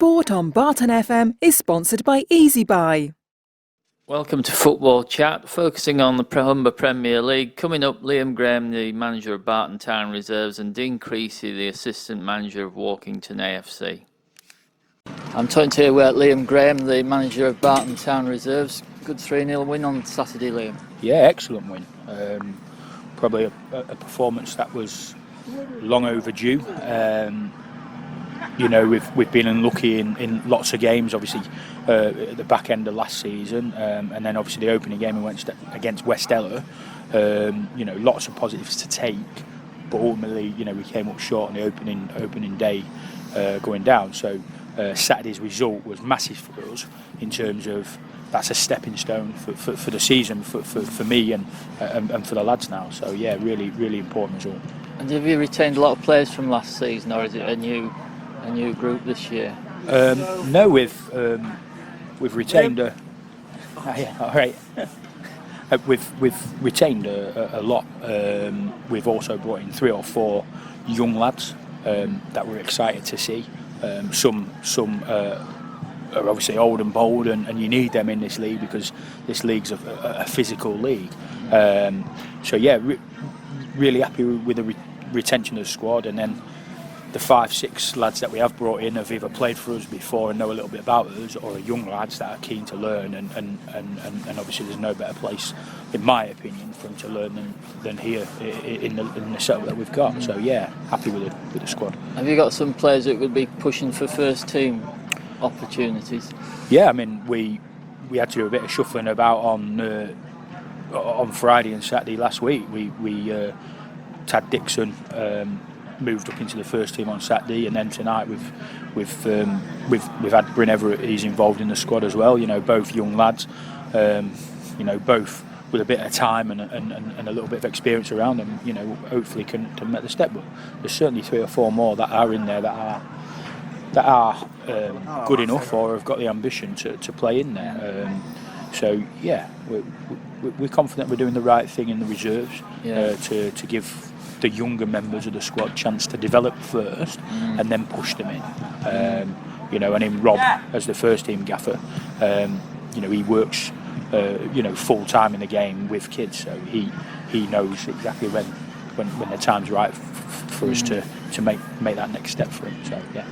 Sport on Barton FM is sponsored by Easy Buy. Welcome to Football Chat, focusing on the Humber Premier League. Coming up, Liam Graham, the manager of Barton Town Reserves, and Dean Cressey, the assistant manager of Walkington AFC. I'm talking to Liam Graham, the manager of Barton Town Reserves. Good 3-0 win on Saturday, Liam. Yeah, excellent win. Probably a performance that was long overdue. We've been unlucky in lots of games, obviously at the back end of last season, and then obviously the opening game we went against West Ella. Lots of positives to take, but ultimately, we came up short on the opening day going down. So Saturday's result was massive for us in terms of that's a stepping stone for the season for me and for the lads now. So yeah, really important result. And have you retained a lot of players from last season, or is it a new group this year? No, we've retained all right. We've retained a lot. We've also brought in 3 or 4 young lads that we're excited to see. Some are obviously old and bold, and you need them in this league because this league's a physical league. So yeah, really happy with the retention of the squad, and then the 5-6 lads that we have brought in have either played for us before and know a little bit about us, or are young lads that are keen to learn, and obviously there's no better place, in my opinion, for them to learn than here in the setup that we've got. So yeah, happy with the squad. Have you got some players that would be pushing for first team opportunities? Yeah, I mean we had to do a bit of shuffling about on Friday and Saturday last week. We Tad Dixon moved up into the first team on Saturday, and then tonight we've had Bryn Everett. He's involved in the squad as well. Both young lads. Both with a bit of time and a little bit of experience around them. Hopefully can make the step. But there's certainly 3 or 4 more that are in there that are good enough or have got the ambition to play in there. So yeah, we're confident we're doing the right thing in the reserves to give the younger members of the squad chance to develop first and then push them in. And in Rob as the first team gaffer, he works full time in the game with kids, so he knows exactly when the time's right for us to make that next step for him. So yeah.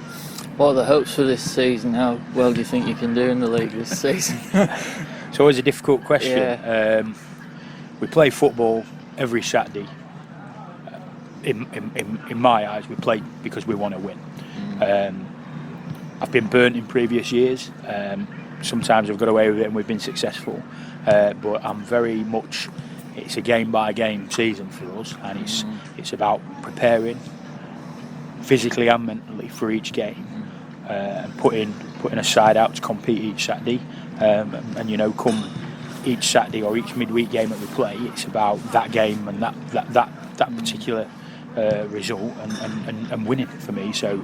What are the hopes for this season? How well do you think you can do in the league this season? It's always a difficult question. Yeah. We play football every Saturday. In my eyes, we play because we want to win. I've been burnt in previous years. Sometimes we've got away with it and we've been successful. But I'm very much, it's a game by game season for us, and it's about preparing physically and mentally for each game, and putting a side out to compete each Saturday. And come each Saturday or each midweek game that we play, it's about that game and that particular result and winning for me. So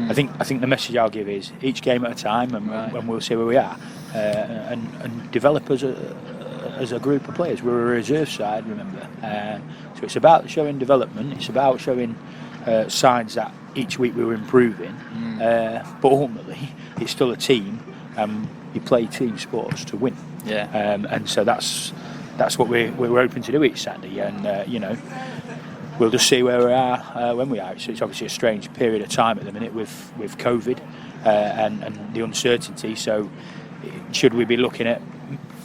I think the message I'll give is each game at a time, and we'll see where we are, and develop as a group of players. We're a reserve side, remember, so it's about showing development. It's about showing signs that each week we were improving, but ultimately it's still a team. You play team sports to win, and so that's what we're hoping to do each Saturday, and we'll just see where we are when we are. So it's obviously a strange period of time at the minute with COVID and the uncertainty. So should we be looking at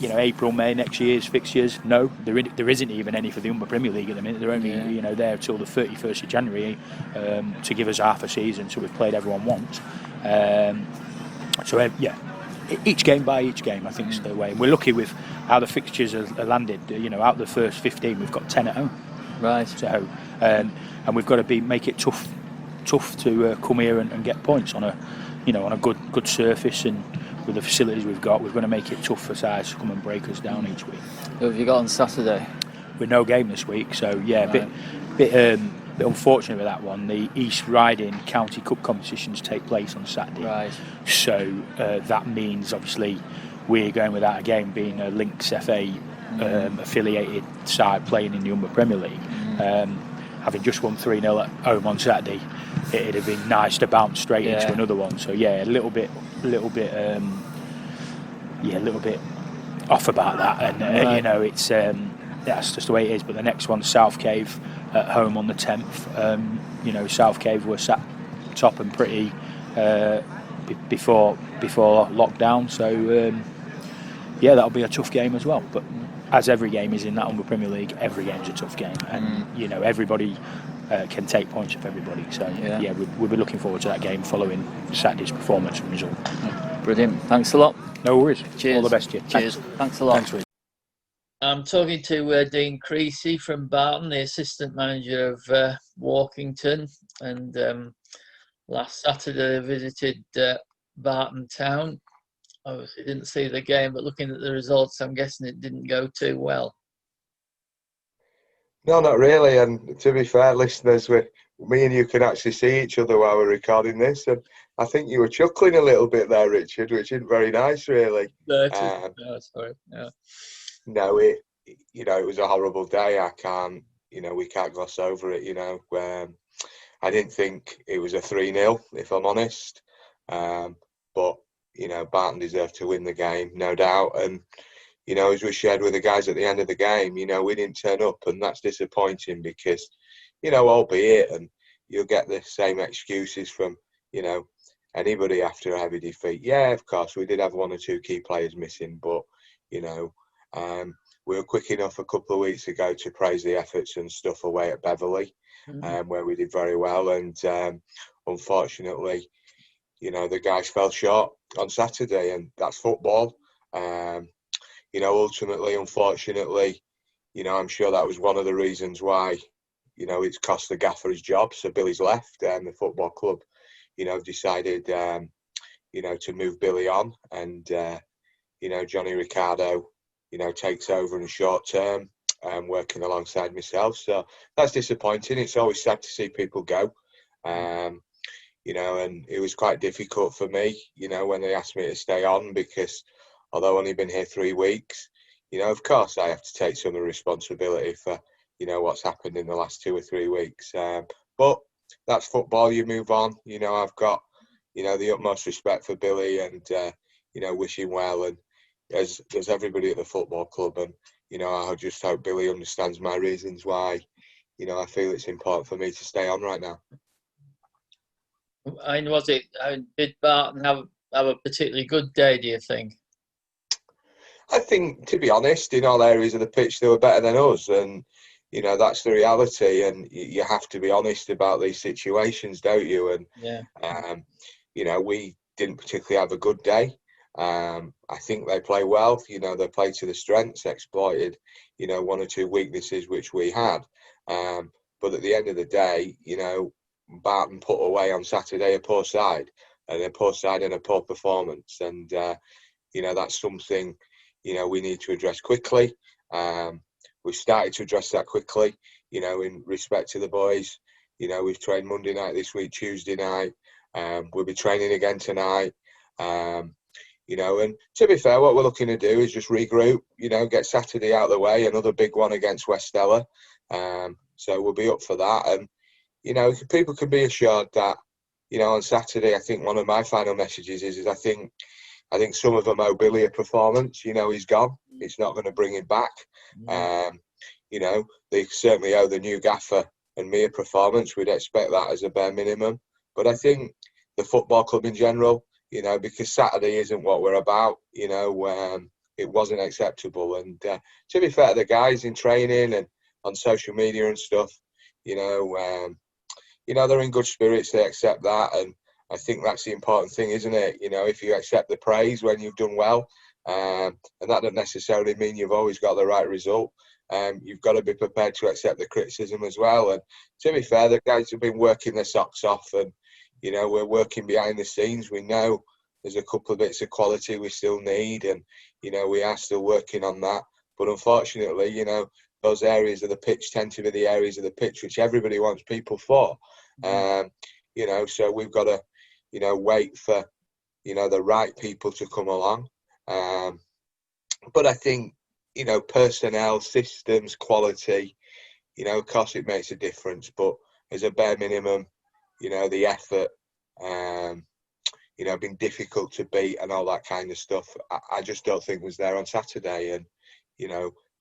April, May next year's fixtures? No, there isn't even any for the Humber Premier League at the minute. They're only there till the 31st of January to give us half a season. So we've played everyone once. Each game by each game, I think is the way. We're lucky with how the fixtures are landed. Out of the first 15, we've got 10 at home. Right. So, and we've got to make it tough to come here and get points on a good surface, and with the facilities we've got, we're going to make it tough for sides to come and break us down each week. Who have you got on Saturday? With no game this week, so yeah, right. bit unfortunate with that one. The East Riding County Cup competitions take place on Saturday, right? So that means obviously we're going without a game, being a Lynx FA affiliated side playing in the Humber Premier League. Having just won 3-0 at home on Saturday, it'd have been nice to bounce straight Yeah. into another one. So yeah, a little bit off about that, and Right. you know, it's that's just the way it is. But the next one's South Cave at home on the 10th. You know, South Cave were sat top and pretty before lockdown, so yeah, that'll be a tough game as well. But as every game is in that Humber Premier League, every game's a tough game, and you know, everybody can take points off everybody. So yeah, we'll be looking forward to that game following Saturday's performance and result. Brilliant. Thanks a lot. No worries. Cheers. All the best to you. Cheers. Thanks a lot. Thanks, Lee. I'm talking to Dean Cressey from Barton, the assistant manager of Walkington, and last Saturday I visited Barton Town. Obviously didn't see the game, but looking at the results, I'm guessing it didn't go too well. No, not really. And to be fair, listeners, me and you can actually see each other while we're recording this. And I think you were chuckling a little bit there, Richard, which isn't very nice, really. No, sorry. No, it was a horrible day. We can't gloss over it. I didn't think it was a 3-0, if I'm honest. But Barton deserved to win the game, no doubt. And as we shared with the guys at the end of the game, we didn't turn up, and that's disappointing because, albeit, and you'll get the same excuses from, anybody after a heavy defeat. Yeah, of course, we did have 1 or 2 key players missing, but, we were quick enough a couple of weeks ago to praise the efforts and stuff away at Beverley, where we did very well. And unfortunately, the guys fell short on Saturday, and that's football. Ultimately, unfortunately, I'm sure that was one of the reasons why, it's cost the gaffer his job. So Billy's left, and the football club, decided, to move Billy on, and, Johnny Ricardo, takes over in the short term, working alongside myself. So that's disappointing. It's always sad to see people go. And it was quite difficult for me, when they asked me to stay on, because although I've only been here 3 weeks, of course I have to take some of the responsibility for, what's happened in the last 2 or 3 weeks. But that's football. You move on. I've got, the utmost respect for Billy, and, wish him well. And as does everybody at the football club. And, I just hope Billy understands my reasons why, I feel it's important for me to stay on right now. And did Barton have a particularly good day, do you think? I think, to be honest, in all areas of the pitch, they were better than us. And, that's the reality. And you have to be honest about these situations, don't you? And, we didn't particularly have a good day. I think they play well. They played to the strengths, exploited, 1 or 2 weaknesses which we had. But at the end of the day, Barton put away on Saturday a poor side and a poor performance. And, that's something, we need to address quickly. We've started to address that quickly, in respect to the boys. We've trained Monday night this week, Tuesday night. We'll be training again tonight. And to be fair, what we're looking to do is just regroup, get Saturday out of the way, another big one against West Stella. So we'll be up for that. And, people can be assured that, on Saturday, I think one of my final messages is I think some of them owe Billy a performance. He's gone. It's not going to bring him back. They certainly owe the new gaffer and me a performance. We'd expect that as a bare minimum. But I think the football club in general, because Saturday isn't what we're about, it wasn't acceptable. And to be fair to the guys in training and on social media and stuff, they're in good spirits. They accept that. And I think that's the important thing, isn't it? If you accept the praise when you've done well, and that doesn't necessarily mean you've always got the right result. You've got to be prepared to accept the criticism as well. And to be fair, the guys have been working their socks off, and, we're working behind the scenes. We know there's a couple of bits of quality we still need, and, we are still working on that. But unfortunately, those areas of the pitch tend to be the areas of the pitch which everybody wants people for. So we've got to, wait for, the right people to come along. But I think, personnel, systems, quality, of course it makes a difference. But as a bare minimum, the effort, been difficult to beat and all that kind of stuff, I just don't think was there on Saturday. And,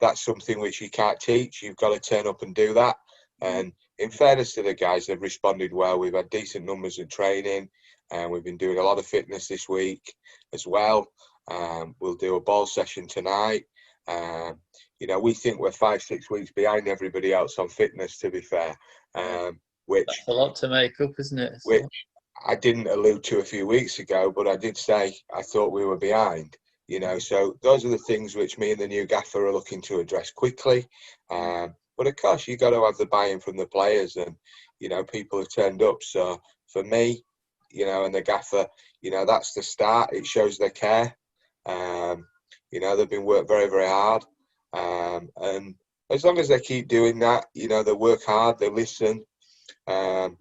that's something which you can't teach. You've got to turn up and do that. And in fairness to the guys, they've responded well. We've had decent numbers in training, and we've been doing a lot of fitness this week as well. We'll do a ball session tonight. We think we're 5-6 weeks behind everybody else on fitness, to be fair. Which that's a lot to make up, isn't it? Which I didn't allude to a few weeks ago, but I did say I thought we were behind. So those are the things which me and the new gaffer are looking to address quickly. But of course, you've got to have the buy-in from the players, and people have turned up. So for me, and the gaffer, that's the start. It shows they care. They've been worked very, very hard, and as long as they keep doing that, they work hard, they listen. I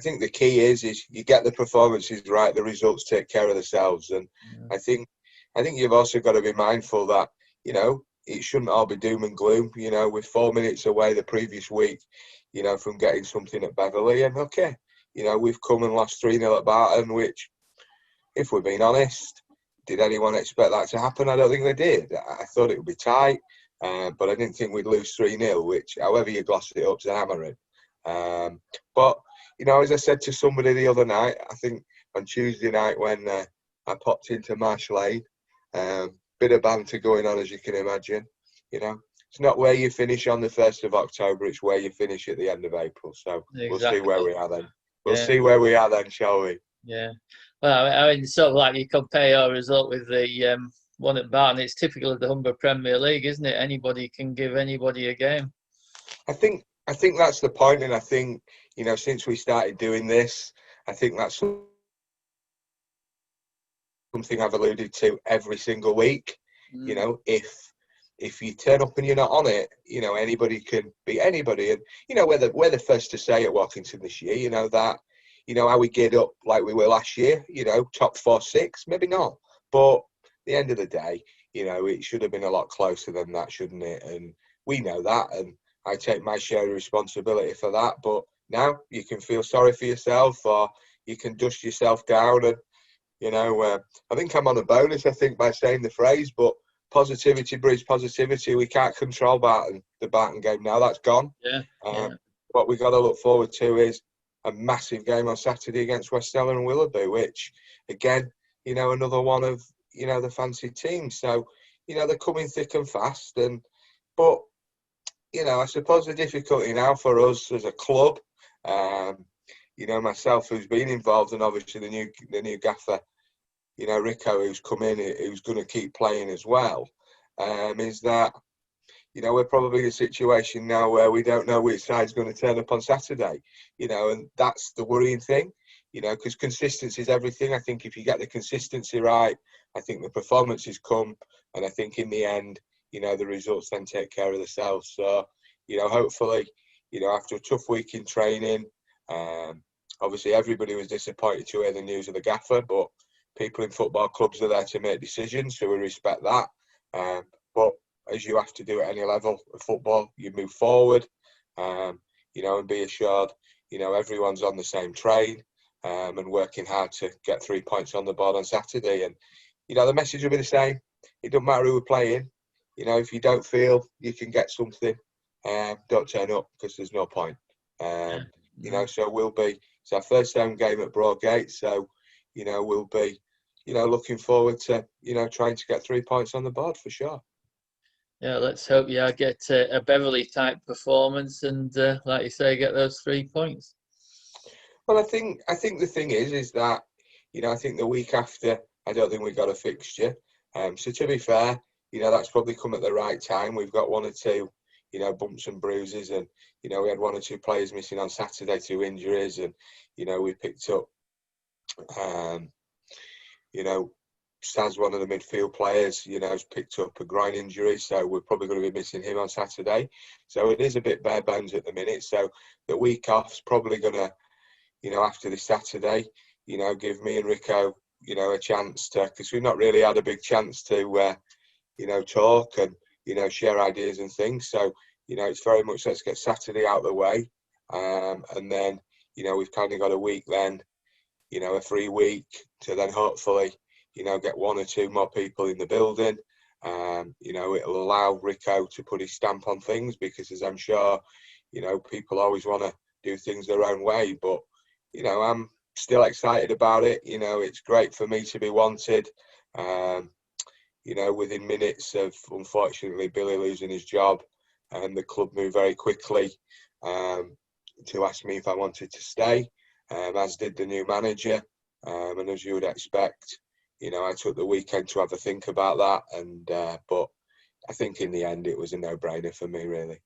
think the key is you get the performances right, the results take care of themselves. And I think you've also got to be mindful that it shouldn't all be doom and gloom. We're 4 minutes away the previous week, from getting something at Beverley, and we've come and lost 3-0 at Barton, which, if we're being honest, did anyone expect that to happen? I don't think they did. I thought it would be tight, but I didn't think we'd lose 3-0, which, however you gloss it up, is a hammering. But as I said to somebody the other night, I think on Tuesday night when I popped into Marsh Lane, bit of banter going on, as you can imagine. It's not where you finish on the 1st of October, it's where you finish at the end of April. So exactly. We'll see where we are then. We'll see where we are then, shall we? Yeah. Well, I mean, sort of like you compare your result with the one at Barton, it's typical of the Humber Premier League, isn't it? Anybody can give anybody a game. I think that's the point, and I think, since we started doing this, I think that's something I've alluded to every single week. If you turn up and you're not on it, anybody can beat anybody. And, we're the first to say at Walkington this year, that, how we get up like we were last year, top 4-6, maybe not. But at the end of the day, it should have been a lot closer than that, shouldn't it? And we know that, and I take my share of responsibility for that. But now you can feel sorry for yourself, or you can dust yourself down. And, I think I'm on a bonus, by saying the phrase, but positivity breeds positivity. We can't control the Barton game now. That's gone. What we've got to look forward to is a massive game on Saturday against West Ella and Willoughby, which, again, another one of, the fancy teams. So, they're coming thick and fast. But I suppose the difficulty now for us as a club, myself who's been involved, and obviously the new gaffer, Rico, who's come in, who's going to keep playing as well, is that, we're probably in a situation now where we don't know which side's going to turn up on Saturday, and that's the worrying thing, because consistency is everything. I think if you get the consistency right, I think the performances come, and I think in the end, the results then take care of themselves. So, hopefully, after a tough week in training, obviously everybody was disappointed to hear the news of the gaffer, but people in football clubs are there to make decisions, so we respect that. But as you have to do at any level of football, you move forward, and be assured, everyone's on the same train, and working hard to get 3 points on the board on Saturday. And, the message will be the same. It doesn't matter who we're playing. If you don't feel you can get something, don't turn up, because there's no point. So it's our first home game at Broadgate, so, we'll be, looking forward to, trying to get 3 points on the board for sure. Yeah, let's hope you get a Beverley-type performance and, like you say, get those 3 points. Well, I think the thing is that, I think the week after, I don't think we got a fixture. So to be fair, that's probably come at the right time. We've got one or two, bumps and bruises, and, we had 1 or 2 players missing on Saturday, 2 injuries, and, we picked up, Saz, one of the midfield players, has picked up a groin injury, so we're probably going to be missing him on Saturday. So it is a bit bare bones at the minute. So the week off's probably going to, after this Saturday, give me and Rico, a chance to, because we've not really had a big chance to, talk and, share ideas and things. So, it's very much let's get Saturday out of the way, and then, you know, we've kind of got a week then, you know, a free week to then hopefully, you know, get 1 or 2 more people in the building. You know, it'll allow Rico to put his stamp on things, because as I'm sure, you know, people always want to do things their own way. But, you know, I'm still excited about it. You know, it's great for me to be wanted. You know, within minutes of, unfortunately, Billy losing his job, and the club moved very quickly to ask me if I wanted to stay, as did the new manager. And as you would expect, you know, I took the weekend to have a think about that. And but I think in the end, it was a no-brainer for me, really.